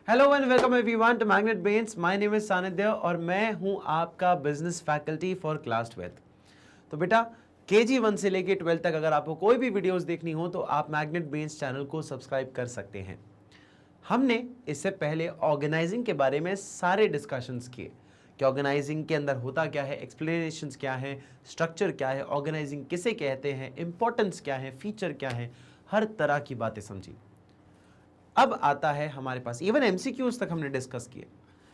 Hello and welcome everyone to Magnet Brains. My name is Sanidhya और मैं हूं आपका बिजनेस फैकल्टी फॉर क्लास 12। तो बेटा KG 1 से लेके 12 तक अगर आपको कोई भी वीडियोस देखनी हो तो आप मैग्नेट ब्रेन्स चैनल को सब्सक्राइब कर सकते हैं। हमने इससे पहले ऑर्गेनाइजिंग के बारे में सारे डिस्कशंस किए कि ऑर्गेनाइजिंग के अंदर होता क्या है, एक्सप्लेनेशंस क्या है, स्ट्रक्चर क्या है, ऑर्गेनाइजिंग किसे कहते हैं, इंपॉर्टेंस क्या है, फीचर क्या है, हर तरह की बातें समझी। अब आता है हमारे पास इवन MCQs तक हमने डिस्कस किए,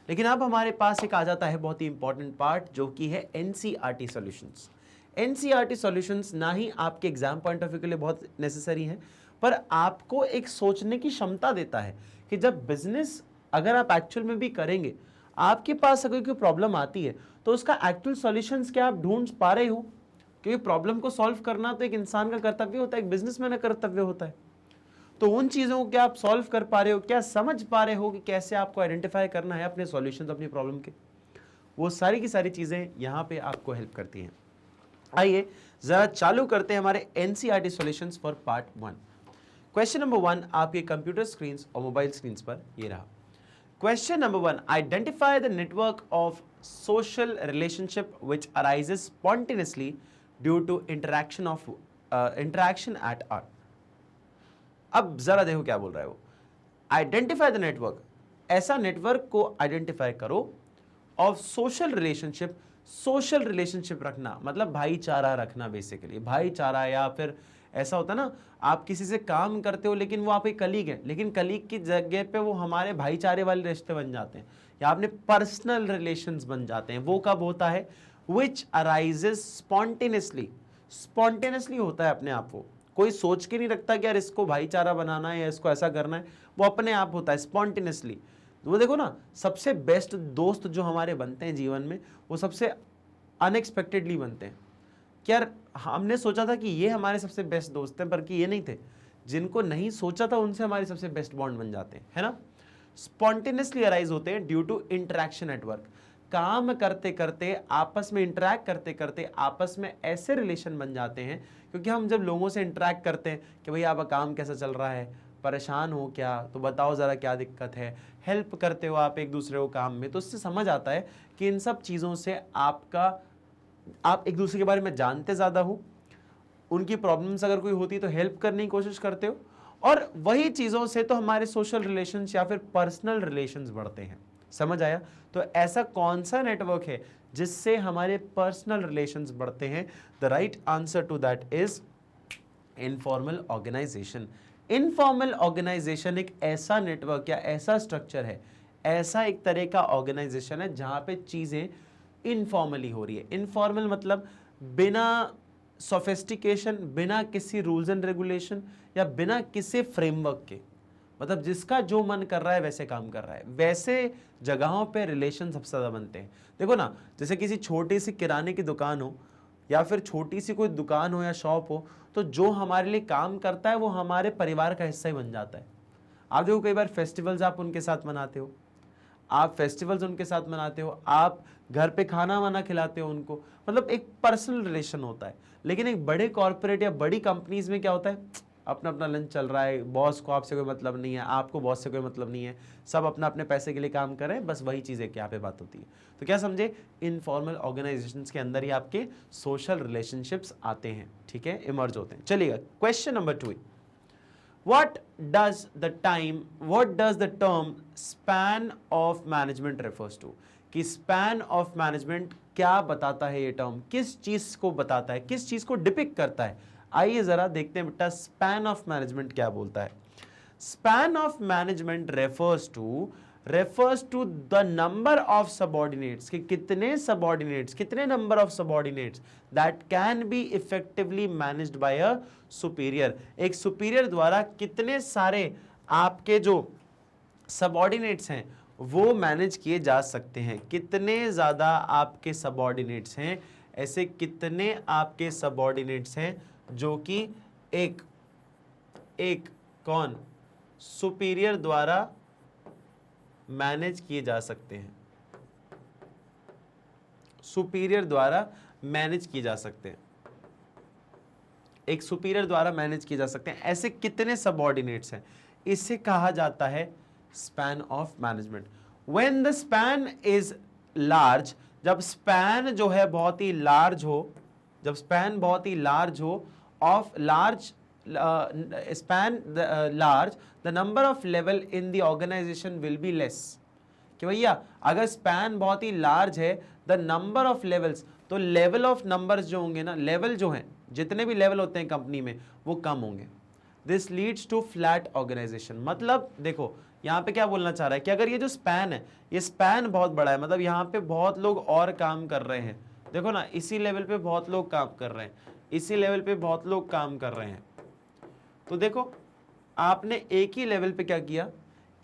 लेकिन अब हमारे पास एक आ जाता है बहुत ही इंपॉर्टेंट पार्ट जो कि है NCERT सॉल्यूशंस। NCERT सॉल्यूशंस ना ही आपके एग्जाम पॉइंट ऑफ व्यू के लिए बहुत नेसेसरी है, पर आपको एक सोचने की क्षमता देता है कि जब बिजनेस अगर आप एक्चुअल में भी करेंगे, आपके पास अगर कोई प्रॉब्लम आती है तो उसका एक्चुअल सॉल्यूशंस क्या आप ढूंढ पा रहे हो। क्योंकि प्रॉब्लम को सॉल्व करना तो एक इंसान का कर्तव्य होता है, एक बिजनेसमैन का कर्तव्य होता है। तो उन चीज़ों को क्या आप सॉल्व कर पा रहे हो, क्या समझ पा रहे हो कि कैसे आपको आइडेंटिफाई करना है अपने सॉल्यूशंस अपनी प्रॉब्लम के, वो सारी की सारी चीज़ें यहाँ पे आपको हेल्प करती हैं। आइए ज़रा चालू करते हैं हमारे NCERT solutions for part 1। Question number 1 आपके कंप्यूटर स्क्रीन और मोबाइल स्क्रीन पर ये रहा। Question number 1, identify the network of social relationship which arises spontaneously due to interaction at art. अब जरा देखो क्या बोल रहा है वो। आइडेंटिफाई द नेटवर्क, ऐसा नेटवर्क को आइडेंटिफाई करो of social relationship. Social relationship रखना मतलब भाईचारा रखना, बेसिकली भाईचारा। या फिर ऐसा होता है ना, आप किसी से काम करते हो लेकिन वो आपके कलीग हैं, लेकिन कलीग की जगह पे वो हमारे भाईचारे वाले रिश्ते बन जाते हैं या आपने पर्सनल रिलेशंस बन जाते हैं। वो कब होता है? विच अराइजेस स्पॉन्टेनियसली। स्पॉन्टेनियसली होता है अपने आप, वो कोई सोच के नहीं रखता कि यार इसको भाईचारा बनाना है या इसको ऐसा करना है, वो अपने आप होता है स्पॉन्टेनियसली। वो देखो ना, सबसे बेस्ट दोस्त जो हमारे बनते हैं जीवन में, वो सबसे अनएक्सपेक्टेडली बनते हैं। कि यार हमने सोचा था कि ये हमारे सबसे बेस्ट दोस्त हैं, पर कि ये नहीं थे। जिनको नहीं सोचा था उनसे हमारे सबसे बेस्ट बॉन्ड बन जाते हैं, है ना। स्पॉन्टेनियसली अराइज होते हैं ड्यू टू इंटरेक्शन नेटवर्क। काम करते करते, आपस में इंटरेक्ट करते करते आपस में ऐसे रिलेशन बन जाते हैं। क्योंकि हम जब लोगों से इंटरेक्ट करते हैं कि भाई आपका काम कैसा चल रहा है, परेशान हो क्या, तो बताओ ज़रा क्या दिक्कत है, हेल्प करते हो आप एक दूसरे को काम में, तो उससे समझ आता है कि इन सब चीज़ों से आप एक दूसरे के बारे में जानते ज़्यादा हो। उनकी प्रॉब्लम्स अगर कोई होती है तो हेल्प करने की कोशिश करते हो, और वही चीज़ों से तो हमारे सोशल रिलेशंस या फिर पर्सनल रिलेशंस बढ़ते हैं। समझ आया? तो ऐसा कौन सा नेटवर्क है जिससे हमारे पर्सनल रिलेशंस बढ़ते हैं? The right answer to that is informal organisation. Informal organisation एक ऐसा नेटवर्क या ऐसा स्ट्रक्चर है, ऐसा एक तरह का ऑर्गेनाइजेशन है जहां पे चीजें इनफॉर्मली हो रही है। इनफॉर्मल मतलब बिना सोफिस्टिकेशन, बिना किसी रूल्स एंड रेगुलेशन या बिना किसी फ्रेमवर्क के, मतलब जिसका जो मन कर रहा है वैसे काम कर रहा है, वैसे जगहों पे रिलेशन सबसे ज़्यादा बनते हैं। देखो ना, जैसे किसी छोटी सी किराने की दुकान हो या फिर छोटी सी कोई दुकान हो या शॉप हो, तो जो हमारे लिए काम करता है वो हमारे परिवार का हिस्सा ही बन जाता है। आप देखो कई बार फेस्टिवल्स आप उनके साथ मनाते हो, आप फेस्टिवल्स उनके साथ मनाते हो, आप घर पे खाना वाना खिलाते हो उनको, मतलब एक पर्सनल रिलेशन होता है। लेकिन एक बड़े कॉर्पोरेट या बड़ी कंपनीज में क्या होता है, अपना अपना लंच चल रहा है, बॉस को आपसे कोई मतलब नहीं है, आपको बॉस से कोई मतलब नहीं है, सब अपना अपने पैसे के लिए काम कर रहे हैं, बस वही चीज़ है कि यहाँ पे बात होती है। तो क्या समझे, इनफॉर्मल ऑर्गेनाइजेशंस के अंदर ही आपके सोशल रिलेशनशिप्स आते हैं, ठीक है, इमर्ज होते हैं। चलिएगा question number 2, what does the term span of management refers to? कि span of management क्या बताता है, ये टर्म किस चीज को बताता है, किस चीज को डिपिक्ट करता है। आइए जरा देखते हैं बेटा स्पैन ऑफ मैनेजमेंट क्या बोलता है। Span of management refers to the number of subordinates, कि कितने subordinates, कितने number of subordinates that can be effectively managed by a superior। एक superior द्वारा कितने सारे आपके जो subordinates हैं वो मैनेज किए जा सकते हैं। कितने ज़्यादा आपके subordinates हैं, ऐसे कितने आपके subordinates हैं जो कि एक कौन सुपीरियर द्वारा मैनेज किए जा सकते हैं, सुपीरियर द्वारा मैनेज किए जा सकते हैं, एक सुपीरियर द्वारा मैनेज किए जा सकते हैं। ऐसे कितने सबऑर्डिनेट्स हैं, इसे कहा जाता है span of management. When the span is large, जब स्पैन जो है बहुत ही लार्ज हो, जब स्पैन बहुत ही लार्ज हो, of large span large, the number of level in the organisation will be less. कि भैया अगर स्पैन बहुत ही लार्ज है, द नंबर ऑफ लेवल्स, तो लेवल ऑफ नंबर्स जो होंगे ना, लेवल जो हैं, जितने भी लेवल होते हैं कंपनी में वो कम होंगे। This leads to flat organisation. मतलब देखो यहाँ पे क्या बोलना चाह रहा है कि अगर ये जो स्पैन है, ये स्पैन बहुत बड़ा है, मतलब यहाँ पे बहुत लोग और काम कर रहे हैं, देखो ना इसी लेवल पे बहुत लोग काम कर रहे हैं, इसी लेवल पे बहुत लोग काम कर रहे हैं। तो देखो आपने एक ही लेवल पे क्या किया,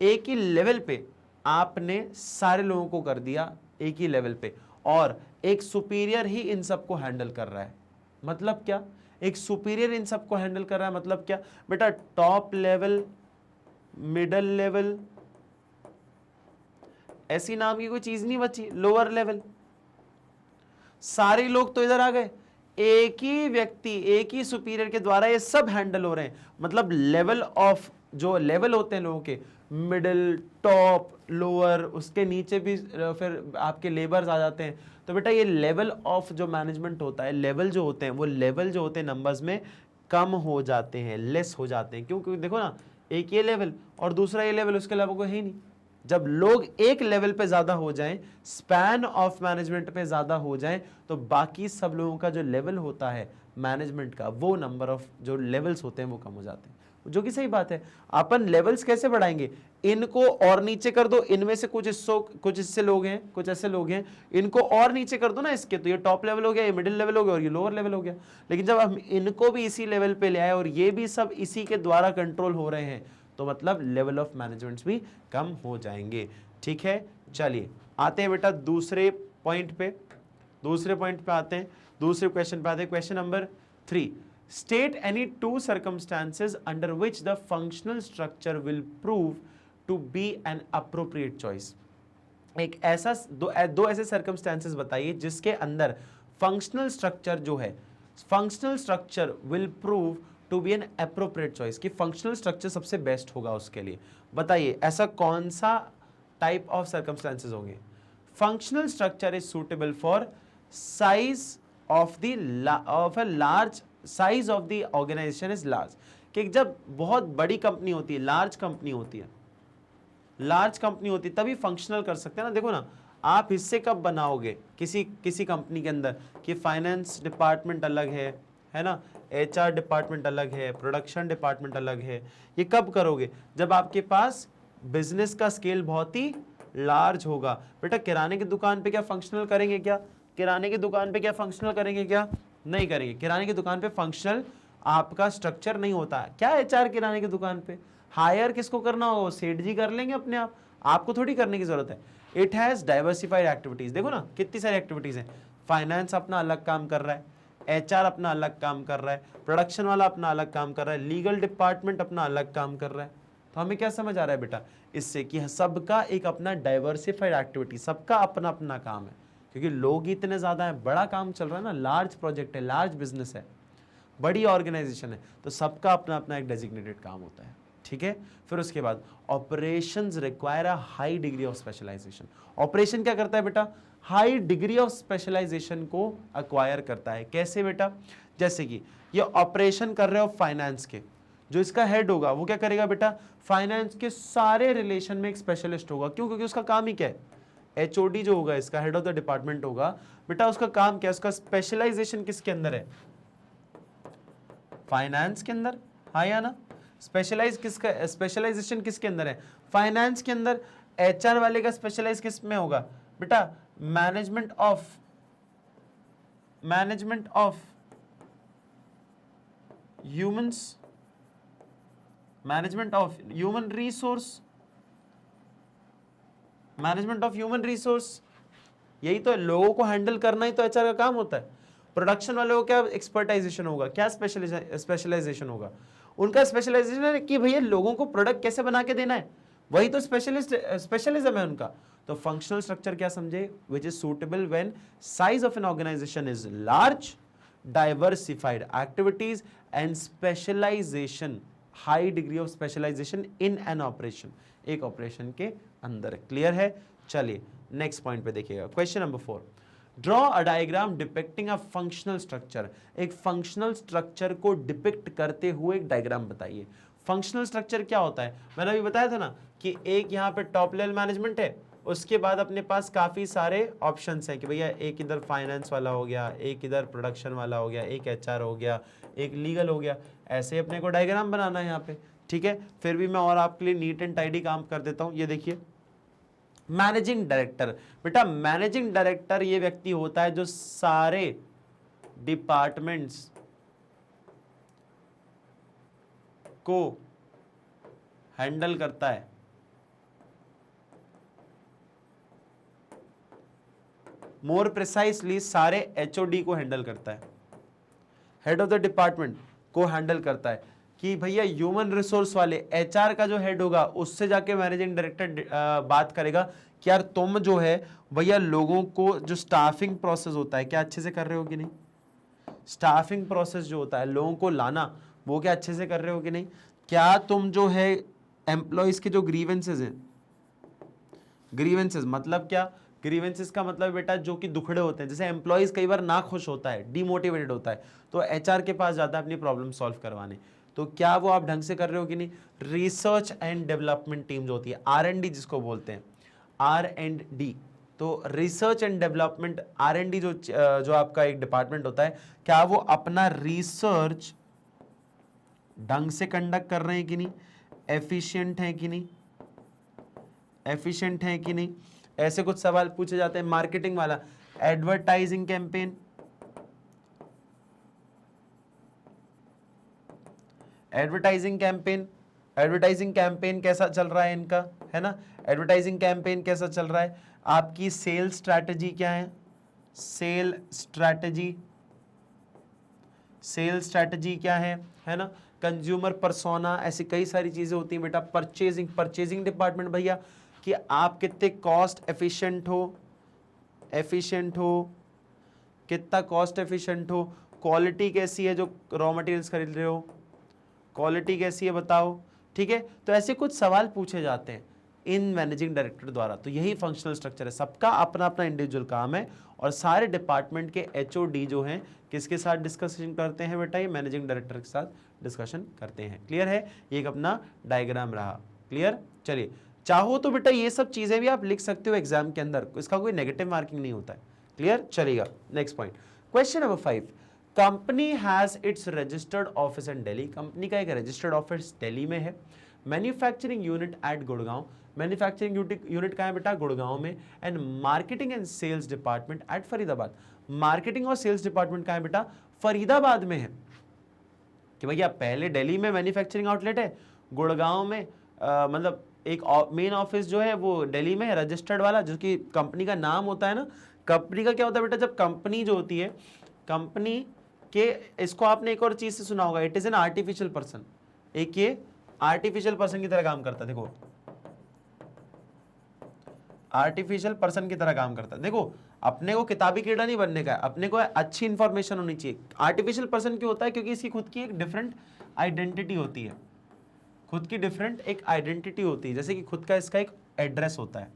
एक ही लेवल पे आपने सारे लोगों को कर दिया एक ही लेवल पे, और एक सुपीरियर ही इन सबको हैंडल कर रहा है। मतलब क्या, एक सुपीरियर इन सबको हैंडल कर रहा है, मतलब क्या बेटा, टॉप लेवल, मिडल लेवल, ऐसी नाम की कोई चीज नहीं बची, लोअर लेवल। सारे लोग तो इधर आ गए, एक ही व्यक्ति, एक ही सुपीरियर के द्वारा ये सब हैंडल हो रहे हैं। मतलब लेवल ऑफ, जो लेवल होते हैं लोगों के, मिडिल, टॉप, लोअर, उसके नीचे भी फिर आपके लेबर्स आ जाते हैं। तो बेटा ये लेवल ऑफ जो मैनेजमेंट होता है, लेवल जो होते हैं, वो लेवल जो होते हैं नंबर्स में कम हो जाते हैं, लेस हो जाते हैं। क्यों? क्योंकि देखो ना, एक ये लेवल और दूसरा ये लेवल, उसके अलावा कोई है नहीं। जब लोग एक लेवल पे ज्यादा हो जाएं, स्पैन ऑफ मैनेजमेंट पे ज्यादा हो जाएं, तो बाकी सब लोगों का जो लेवल होता है मैनेजमेंट का, वो नंबर ऑफ जो लेवल्स होते हैं वो कम हो जाते हैं, जो कि सही बात है। अपन लेवल्स कैसे बढ़ाएंगे, इनको और नीचे कर दो, इनमें से कुछ हिस्से लोग हैं, कुछ ऐसे लोग हैं, इनको और नीचे कर दो ना इसके, तो ये टॉप लेवल हो गया, ये मिडिल लेवल हो गया और ये लोअर लेवल हो गया। लेकिन जब हम इनको भी इसी लेवल पे ले आए और ये भी सब इसी के द्वारा कंट्रोल हो रहे हैं, तो मतलब लेवल ऑफ मैनेजमेंट भी कम हो जाएंगे। ठीक है, चलिए आते हैं बेटा दूसरे पॉइंट पे, दूसरे पॉइंट पे आते हैं, दूसरे क्वेश्चन पे आते हैं। Question number 3, state any two circumstances under which the functional structure will prove to be an appropriate choice. एक ऐसा दो ऐसे सर्कमस्टांसेस बताइए जिसके अंदर फंक्शनल स्ट्रक्चर जो है, functional structure will prove to be an appropriate choice, कि फंक्शनल स्ट्रक्चर सबसे बेस्ट होगा उसके लिए। बताइए ऐसा कौन सा टाइप ऑफ सर्कमस्टेंसेस होंगे। Functional structure is suitable for size of the large, size of the organisation is large, कि जब बहुत बड़ी कंपनी होती है, लार्ज कंपनी होती है, लार्ज कंपनी होती है, तभी फंक्शनल कर सकते हैं ना। देखो ना, आप हिस्से कब बनाओगे किसी कंपनी के अंदर, कि फाइनेंस डिपार्टमेंट अलग है ना, HR डिपार्टमेंट अलग है, प्रोडक्शन डिपार्टमेंट अलग है, ये कब करोगे, जब आपके पास बिजनेस का स्केल बहुत ही लार्ज होगा। बेटा किराने की दुकान पे क्या फंक्शनल करेंगे क्या, किराने की दुकान पे क्या फंक्शनल करेंगे क्या, नहीं करेंगे। किराने की दुकान पे फंक्शनल आपका स्ट्रक्चर नहीं होता है। क्या HR किराने की दुकान पे हायर किसको करना होगा, सेठ जी कर लेंगे अपने आप, आपको थोड़ी करने की जरूरत है। इट हैज डाइवर्सिफाइड एक्टिविटीज, देखो ना कितनी सारी एक्टिविटीज हैं। फाइनेंस अपना अलग काम कर रहा है, HR अपना अलग काम कर रहा है, प्रोडक्शन वाला अपना अलग काम कर रहा है, लीगल डिपार्टमेंट अपना अलग काम कर रहा है। तो हमें क्या समझ आ रहा है बेटा इससे, कि सबका एक अपना डाइवर्सिफाइड एक्टिविटी, सबका अपना अपना काम है, क्योंकि लोग इतने ज्यादा हैं, बड़ा काम चल रहा है ना, लार्ज प्रोजेक्ट है, लार्ज बिजनेस है, बड़ी ऑर्गेनाइजेशन है, तो सबका अपना अपना एक डेजिग्नेटेड काम होता है। ठीक है, फिर उसके बाद operations require a high degree of specialisation. Operation क्या करता है बेटा, हाई डिग्री ऑफ स्पेशलाइजेशन को अक्वायर करता है। कैसे बेटा, जैसे कि ये ऑपरेशन कर रहे हो फाइनेंस के, जो इसका हेड होगा वो क्या करेगा बेटा, फाइनेंस के सारे रिलेशन में एक स्पेशलिस्ट होगा। क्यों? क्योंकि उसका काम ही क्या है, HOD जो होगा इसका, हेड ऑफ द डिपार्टमेंट होगा बेटा, उसका काम क्या है, उसका स्पेशलाइजेशन किसके अंदर है, फाइनेंस के अंदर, हाँ या ना। स्पेशलाइजेशन किसके अंदर है, फाइनेंस के अंदर। HR वाले का स्पेशलाइज किस में होगा बेटा, management of humans, management of human resource, यही तो है, लोगों को हैंडल करना ही तो HR का काम होता है। प्रोडक्शन वाले को क्या एक्सपर्टाइजेशन होगा, क्या स्पेशलाइजेशन होगा, उनका स्पेशलाइजेशन है कि भैया लोगों को प्रोडक्ट कैसे बना के देना है, वही तो स्पेशलिज्म है उनका। तो फंक्शनल स्ट्रक्चर क्या समझे, which is suitable when size of an organisation is large, diversified activities and specialisation, high degree of specialisation in an operation. एक ऑपरेशन के अंदर। क्लियर है? चलिए नेक्स्ट पॉइंट पे देखिएगा, question number 4, draw a diagram depicting a functional structure. एक functional structure को depict करते हुए एक डायग्राम बताइए। फंक्शनल स्ट्रक्चर क्या होता है? मैंने अभी बताया था ना कि एक यहाँ पे टॉप लेवल मैनेजमेंट है, उसके बाद अपने पास काफी सारे ऑप्शंस हैं कि भैया एक इधर फाइनेंस वाला हो गया, एक इधर प्रोडक्शन वाला हो गया, एक एचआर हो गया, एक लीगल हो गया। ऐसे अपने को डायग्राम बनाना है यहाँ पे, ठीक है। फिर भी मैं और आपके लिए नीट एंड टाइडी काम कर देता हूँ। ये देखिए, मैनेजिंग डायरेक्टर। बेटा मैनेजिंग डायरेक्टर ये व्यक्ति होता है जो सारे डिपार्टमेंट्स को हैंडल करता है। मोर प्रिसाइसली सारे एचओडी को हैंडल करता है, हेड ऑफ द डिपार्टमेंट को हैंडल करता है कि भैया ह्यूमन रिसोर्स वाले एचआर का जो हेड होगा उससे जाके मैनेजिंग डायरेक्टर बात करेगा कि यार तुम जो है भैया लोगों को जो स्टाफिंग प्रोसेस होता है क्या अच्छे से कर रहे हो कि नहीं, स्टाफिंग प्रोसेस जो होता है लोगों को लाना वो क्या अच्छे से कर रहे हो कि नहीं, क्या तुम जो है एम्प्लॉयज के जो ग्रीवेंसेज हैं, ग्रीवेंसेज मतलब क्या, ग्रीवेंसेस का मतलब बेटा जो कि दुखड़े होते हैं, जैसे एम्प्लॉयज कई बार ना खुश होता है, डिमोटिवेटेड होता है, तो एचआर के पास जाता है अपनी प्रॉब्लम सॉल्व करवाने। तो क्या वो आप ढंग से कर रहे हो कि नहीं। रिसर्च एंड डेवलपमेंट टीम जो होती है, R&D जिसको बोलते हैं, R&D, तो रिसर्च एंड डेवलपमेंट R&D जो आपका एक डिपार्टमेंट होता है, क्या वो अपना रिसर्च ढंग से कंडक्ट कर रहे हैं कि नहीं, एफिशिएंट है कि नहीं, एफिशिएंट है कि नहीं। ऐसे कुछ सवाल पूछे जाते हैं। मार्केटिंग वाला, advertising campaign, advertising campaign, advertising campaign कैसा चल रहा है इनका, है ना, एडवर्टाइजिंग कैंपेन कैसा चल रहा है। आपकी सेल स्ट्रैटेजी क्या है, सेल स्ट्रैटेजी, सेल स्ट्रैटेजी क्या है ना। कंज्यूमर पर्सोना, ऐसी कई सारी चीजें होती हैं बेटा। परचेजिंग, परचेजिंग डिपार्टमेंट भैया कि आप कितने कॉस्ट एफिशिएंट हो, एफिशिएंट हो, कितना कॉस्ट एफिशिएंट हो। क्वालिटी कैसी है जो रॉ मटेरियल्स खरीद रहे हो, क्वालिटी कैसी है बताओ, ठीक है। तो ऐसे कुछ सवाल पूछे जाते हैं इन मैनेजिंग डायरेक्टर द्वारा। तो यही फंक्शनल स्ट्रक्चर है, सबका अपना अपना इंडिविजुअल काम है और सारे डिपार्टमेंट के एचओडी जो हैं किसके साथ डिस्कशन करते हैं बेटा, ये मैनेजिंग डायरेक्टर के साथ डिस्कशन करते हैं। क्लियर है? ये एक अपना डायग्राम रहा। क्लियर? चलिए, चाहो तो बेटा ये सब चीजें भी आप लिख सकते हो एग्जाम के अंदर, इसका कोई नेगेटिव मार्किंग नहीं होता है। क्लियर? चलेगा, next point, question number 5, company has its registered office in Delhi. Company का एक रजिस्टर्ड ऑफिस दिल्ली में है। Manufacturing unit at Gurgaon, manufacturing unit कहाँ है बेटा, गुड़गांव में। And marketing and sales department at Faridabad, marketing और सेल्स डिपार्टमेंट कहाँ है बेटा, फरीदाबाद में है। कि भैया पहले दिल्ली में मैन्युफैक्चरिंग आउटलेट है, गुड़गांव में मतलब एक मेन ऑफिस जो है वो दिल्ली में है, रजिस्टर्ड वाला, जो कि कंपनी का नाम होता है ना। कंपनी का क्या होता है बेटा, जब कंपनी जो होती है, कंपनी के, इसको आपने एक और चीज से सुना होगा, it is an artificial person. एक ये आर्टिफिशियल पर्सन की तरह काम करता है। देखो, आर्टिफिशियल पर्सन की तरह काम करता है। देखो, अपने को किताबी कीड़ा नहीं बनने का है, अपने को अच्छी इंफॉर्मेशन होनी चाहिए। आर्टिफिशियल पर्सन क्यों होता है, क्योंकि इसकी खुद की एक डिफरेंट आइडेंटिटी होती है, खुद की डिफरेंट एक आइडेंटिटी होती है। जैसे कि खुद का इसका एक एड्रेस होता है,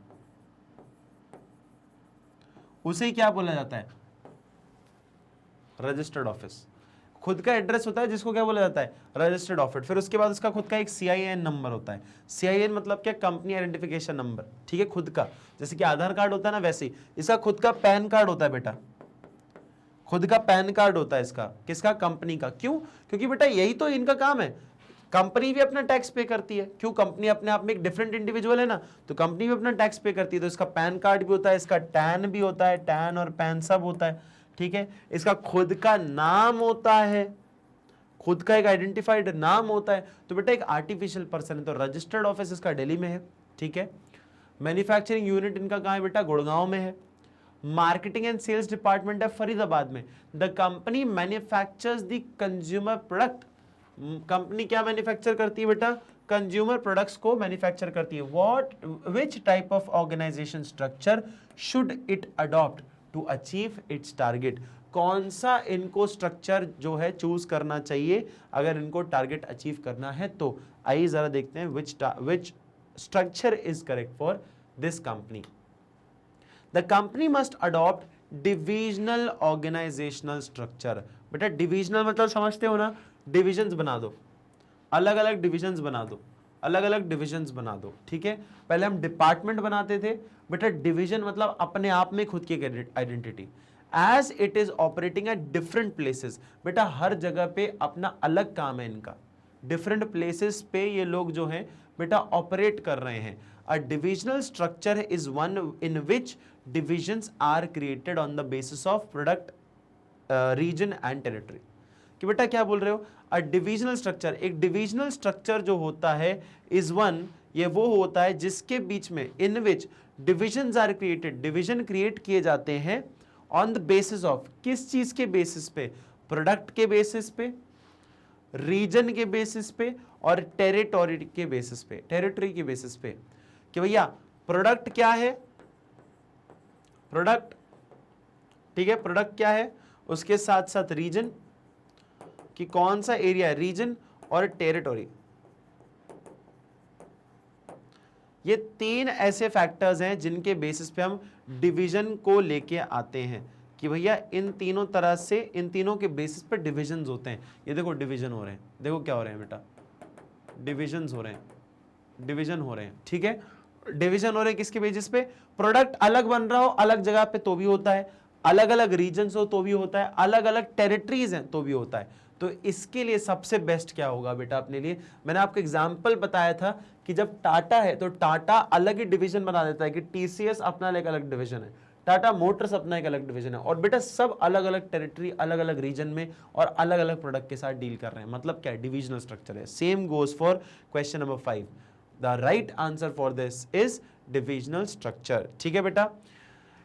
उसे ही क्या बोला जाता है, रजिस्टर्ड ऑफिस। खुद का एड्रेस होता है जिसको क्या बोला जाता है, रजिस्टर्ड ऑफिस। फिर उसके बाद उसका खुद का एक CIN नंबर होता है। CIN मतलब क्या, कंपनी आइडेंटिफिकेशन नंबर, ठीक है, खुद का। जैसे कि आधार कार्ड होता है ना, वैसे ही इसका खुद का पैन कार्ड होता है बेटा, खुद का पैन कार्ड होता है इसका, किसका, कंपनी का। क्यों? क्योंकि बेटा यही तो इनका काम है। कंपनी भी अपना टैक्स पे करती है, क्यों, कंपनी अपने आप में एक डिफरेंट इंडिविजुअल है ना, तो कंपनी भी अपना टैक्स पे करती है। तो इसका पैन कार्ड भी होता है, इसका टैन भी होता है, टैन और पैन सब होता है, ठीक है। इसका खुद का नाम होता है, खुद का एक आइडेंटिफाइड नाम होता है। तो बेटा एक आर्टिफिशियल पर्सन है, तो रजिस्टर्ड ऑफिस इसका दिल्ली में है, ठीक है। मैन्युफैक्चरिंग यूनिट इनका कहाँ है बेटा, गुड़गांव में है। मार्केटिंग एंड सेल्स डिपार्टमेंट है फरीदाबाद में। The company manufactures the consumer product, company क्या मैन्युफैक्चर करती है बेटा, कंज्यूमर प्रोडक्ट्स को मैन्युफैक्चर करती है। What, which type of organisation structure should it adopt to achieve its target, कौन सा इनको स्ट्रक्चर जो है चूज करना चाहिए अगर इनको टारगेट अचीव करना है। तो आइए जरा देखते हैं विच structure is correct for this company. The company must adopt divisional organizational structure. बेटा डिविजनल मतलब समझते हो ना, डिविजन्स बना दो, अलग अलग डिविजन्स बना दो, अलग अलग डिविजन्स बना दो, ठीक है। पहले हम डिपार्टमेंट बनाते थे, बेटा डिवीजन मतलब अपने आप में खुद की identity. As it is operating at different places, बेटा हर जगह पे अपना अलग काम है इनका, डिफरेंट प्लेसेस पे ये लोग जो हैं बेटा ऑपरेट कर रहे हैं। A divisional structure is one in which divisions are created on the basis of product, region and territory. कि बेटा क्या बोल रहे हो, अ डिविजनल स्ट्रक्चर, एक डिविजनल स्ट्रक्चर जो होता है इज वन, ये वो होता है जिसके बीच में, in which divisions are created, division create किए जाते हैं ऑन द बेसिस ऑफ, किस चीज के बेसिस पे, प्रोडक्ट के बेसिस पे, रीजन के बेसिस पे और टेरिटोरी के बेसिस पे, टेरिटरी के बेसिस पे। कि भैया प्रोडक्ट क्या है, प्रोडक्ट, ठीक है, प्रोडक्ट क्या है, उसके साथ साथ रीजन कि कौन सा एरिया है, रीजन और टेरिटोरी। ये तीन ऐसे फैक्टर्स हैं जिनके बेसिस पे हम डिवीजन को लेके आते हैं कि भैया इन तीनों तरह से, इन तीनों के बेसिस पे डिविजन्स होते हैं। ये देखो डिवीजन हो रहे हैं, देखो क्या हो रहे हैं बेटा, डिविजन्स हो रहे हैं, डिवीजन हो रहे हैं, ठीक है। डिवीजन हो रहे हैं किसके बेसिस पे, प्रोडक्ट अलग बन रहा हो अलग जगह पे तो भी होता है, अलग अलग रीजन्स हो तो भी होता है, अलग अलग टेरिटरीज हैं तो भी होता है। तो इसके लिए सबसे बेस्ट क्या होगा बेटा अपने लिए, मैंने आपको एग्जांपल बताया था कि जब टाटा है तो टाटा अलग ही डिवीजन बना देता है कि टीसीएस अपना एक अलग डिवीजन है, टाटा मोटर्स अपना एक अलग डिवीजन है, और बेटा सब अलग अलग टेरिटरी, अलग अलग रीजन में और अलग अलग प्रोडक्ट के साथ डील कर रहे हैं। मतलब क्या है, डिविजनल स्ट्रक्चर है। Same goes for question number 5, the right answer for this is divisional structure, ठीक है बेटा।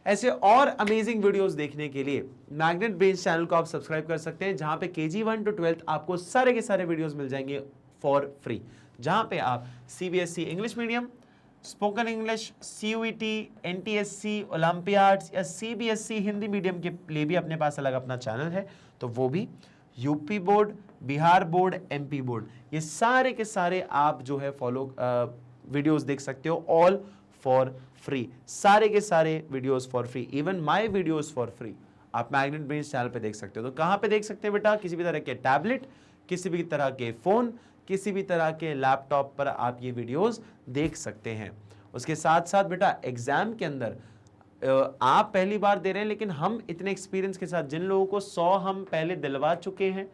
ऐसे और अमेजिंग वीडियोस देखने के लिए मैग्नेट ब्रेन्स चैनल को आप सब्सक्राइब कर सकते हैं, जहां पे KG 1 to 12th आपको सारे के सारे वीडियोस मिल जाएंगे फॉर फ्री, जहां पे आप CBSE English medium, spoken English, CUET, NTSC, Olympiads या CBSE हिंदी मीडियम के लिए भी अपने पास अलग अपना चैनल है, तो वो भी, UP board, Bihar board, MP board, ये सारे के सारे आप जो है फॉलो वीडियोस देख सकते हो, ऑल फॉर फ्री, सारे के सारे videos for free, even my videos for free आप मैग्नेट ब्रेन्स चैनल पे देख सकते हो। तो कहां पे देख सकते हैं बेटा, किसी भी तरह के टैबलेट, किसी भी तरह के फोन, किसी भी तरह के लैपटॉप पर आप ये वीडियोस देख सकते हैं। उसके साथ साथ बेटा एग्जाम के अंदर आप पहली बार दे रहे हैं, लेकिन हम इतने एक्सपीरियंस के साथ, जिन लोगों को 100 हम पहले दिलवा चुके हैं,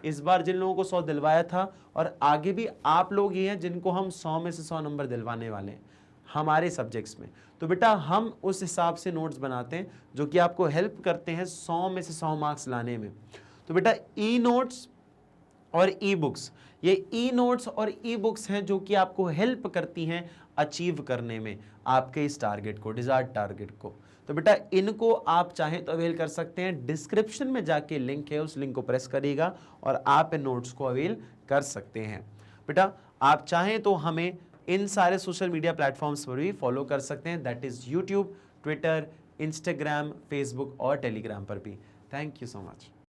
इस बार जिन लोगों को 100 दिलवाया था, और आगे भी आप लोग ही हैं जिनको हम 100 में से 100 नंबर दिलवाने वाले हैं हमारे सब्जेक्ट्स में। तो बेटा हम उस हिसाब से नोट्स बनाते हैं जो कि आपको हेल्प करते हैं 100 में से 100 मार्क्स लाने में। तो बेटा ई नोट्स और ई बुक्स, ये ई नोट्स और ई बुक्स हैं जो कि आपको हेल्प करती हैं अचीव करने में आपके इस टारगेट को, डिजायर्ड टारगेट को। तो बेटा इनको आप चाहें तो अवेल कर सकते हैं, डिस्क्रिप्शन में जाके लिंक है, उस लिंक को प्रेस करिएगा और आप इन नोट्स को अवेल कर सकते हैं। बेटा आप चाहें तो हमें इन सारे सोशल मीडिया प्लेटफॉर्म्स पर भी फॉलो कर सकते हैं, that is YouTube, Twitter, Instagram, Facebook और टेलीग्राम पर भी। Thank you so much.